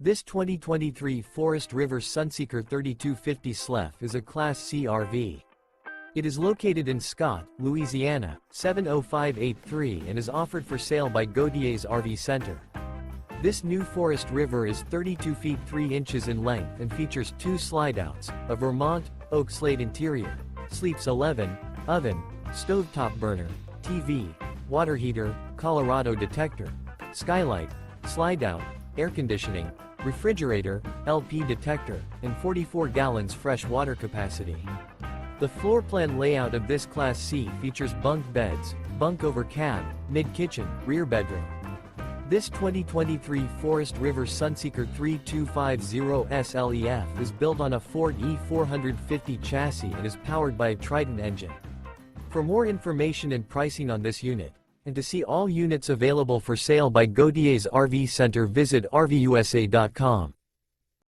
This 2023 Forest River Sunseeker 3250 SLATE is a Class C RV. It is located in Scott, Louisiana, 70583 and is offered for sale by Gauthiers RV Center. This new Forest River is 32 feet 3 inches in length and features 2 slideouts, a Vermont, oak slate interior, sleeps 11, oven, stovetop burner, TV, water heater, Colorado Detector, Skylight, Slideout, air conditioning, refrigerator, LP detector, and 44 gallons fresh water capacity. The floor plan layout of this Class C features bunk beds, bunk over cab, mid-kitchen, rear bedroom. This 2023 Forest River Sunseeker 3250 SLEF is built on a Ford E450 chassis and is powered by a Triton engine. For more information and pricing on this unit, and to see all units available for sale by Gauthiers RV Center, visit RVUSA.com.